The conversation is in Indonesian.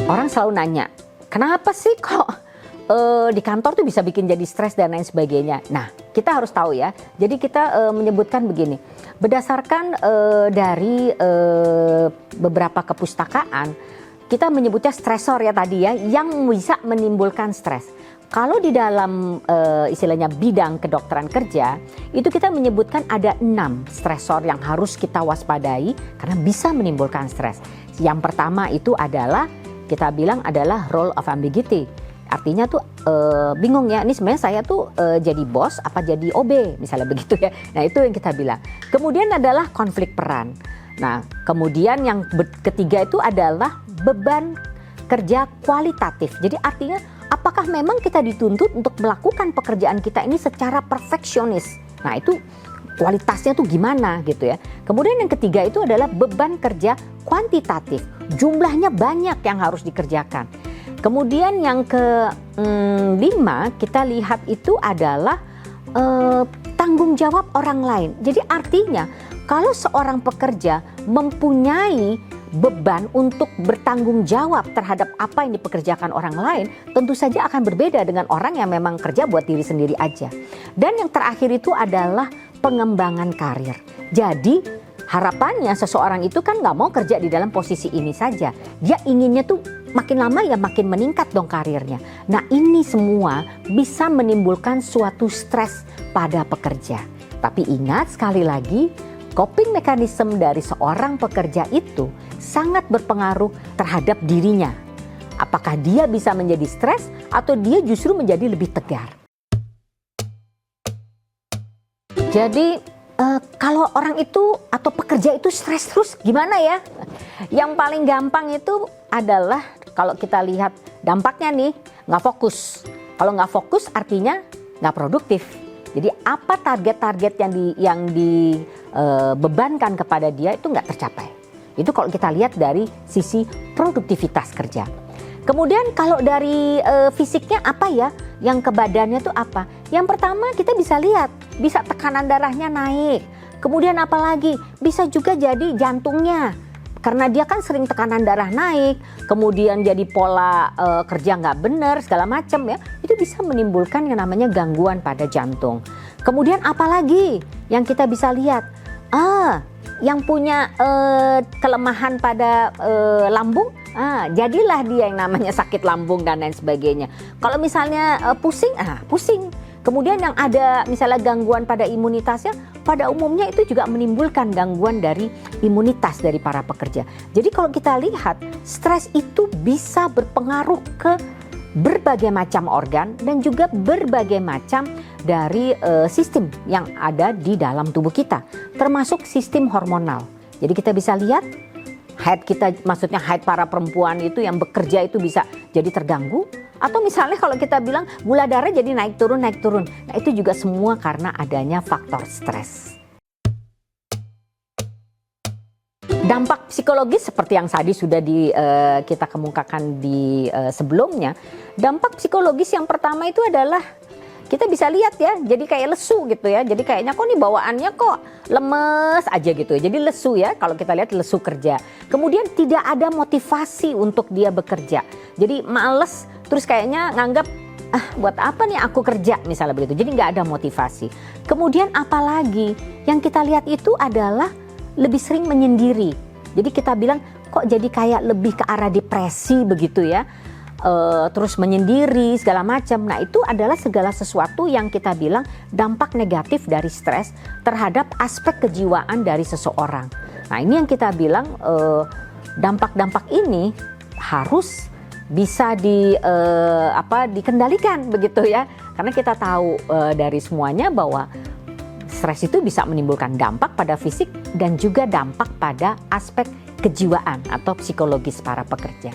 Orang selalu nanya, kenapa sih kok di kantor tuh bisa bikin jadi stres dan lain sebagainya. Nah, kita harus tahu ya. Jadi kita menyebutkan begini, berdasarkan dari beberapa kepustakaan, kita menyebutnya stresor ya tadi ya, yang bisa menimbulkan stres. Kalau di dalam istilahnya bidang kedokteran kerja, itu kita menyebutkan ada 6 stresor yang harus kita waspadai karena bisa menimbulkan stres. Yang pertama itu adalah, kita bilang adalah role of ambiguity. Artinya tuh bingung ya, ini sebenarnya saya tuh jadi bos apa jadi OB misalnya begitu ya. Nah itu yang kita bilang. Kemudian adalah konflik peran. Nah kemudian yang ketiga itu adalah beban kerja kualitatif. Jadi artinya apakah memang kita dituntut untuk melakukan pekerjaan kita ini secara perfeksionis. Nah itu kualitasnya tuh gimana gitu ya. Kemudian yang ketiga itu adalah beban kerja kuantitatif. Jumlahnya banyak yang harus dikerjakan. Kemudian yang kelima kita lihat itu adalah tanggung jawab orang lain. Jadi artinya kalau seorang pekerja mempunyai beban untuk bertanggung jawab terhadap apa yang dipekerjakan orang lain, tentu saja akan berbeda dengan orang yang memang kerja buat diri sendiri aja. Dan yang terakhir itu adalah pengembangan karir. Jadi harapannya seseorang itu kan nggak mau kerja di dalam posisi ini saja. Dia inginnya tuh makin lama ya makin meningkat dong karirnya. Nah ini semua bisa menimbulkan suatu stres pada pekerja. Tapi ingat sekali lagi, coping mechanism dari seorang pekerja itu sangat berpengaruh terhadap dirinya. Apakah dia bisa menjadi stres atau dia justru menjadi lebih tegar. Jadi kalau orang itu atau pekerja itu stres terus gimana ya? Yang paling gampang itu adalah kalau kita lihat dampaknya nih, nggak fokus. Kalau nggak fokus artinya nggak produktif. Jadi apa target-target yang dibebankan kepada dia itu nggak tercapai. Itu kalau kita lihat dari sisi produktivitas kerja. Kemudian kalau dari fisiknya apa ya? Yang ke badannya tuh apa? Yang pertama kita bisa lihat, bisa tekanan darahnya naik. Kemudian apa lagi? Bisa juga jadi jantungnya. Karena dia kan sering tekanan darah naik, kemudian jadi pola kerja nggak benar segala macam ya, itu bisa menimbulkan yang namanya gangguan pada jantung. Kemudian apalagi yang kita bisa lihat, yang punya kelemahan pada lambung, jadilah dia yang namanya sakit lambung dan lain sebagainya. Kalau misalnya pusing, pusing. Kemudian yang ada misalnya gangguan pada imunitasnya, pada umumnya itu juga menimbulkan gangguan dari imunitas dari para pekerja. Jadi kalau kita lihat, stres itu bisa berpengaruh ke berbagai macam organ dan juga berbagai macam dari sistem yang ada di dalam tubuh kita, termasuk sistem hormonal. Jadi kita bisa lihat haid kita, maksudnya haid para perempuan itu yang bekerja itu bisa jadi terganggu. Atau misalnya kalau kita bilang gula darah jadi naik turun. Nah itu juga semua karena adanya faktor stres. Dampak psikologis seperti yang tadi sudah kita kemukakan di sebelumnya. Dampak psikologis yang pertama itu adalah kita bisa lihat ya, jadi kayak lesu gitu ya. Jadi kayaknya kok nih bawaannya kok lemes aja gitu ya. Jadi lesu ya, kalau kita lihat lesu kerja. Kemudian tidak ada motivasi untuk dia bekerja. Jadi males, terus kayaknya nganggap buat apa nih aku kerja misalnya begitu. Jadi nggak ada motivasi. Kemudian apalagi yang kita lihat itu adalah lebih sering menyendiri. Jadi kita bilang kok jadi kayak lebih ke arah depresi begitu ya. Terus menyendiri segala macam. Nah itu adalah segala sesuatu yang kita bilang dampak negatif dari stres terhadap aspek kejiwaan dari seseorang. Nah ini yang kita bilang dampak-dampak ini harus bisa dikendalikan begitu ya. Karena kita tahu dari semuanya bahwa stres itu bisa menimbulkan dampak pada fisik dan juga dampak pada aspek kejiwaan atau psikologis para pekerja.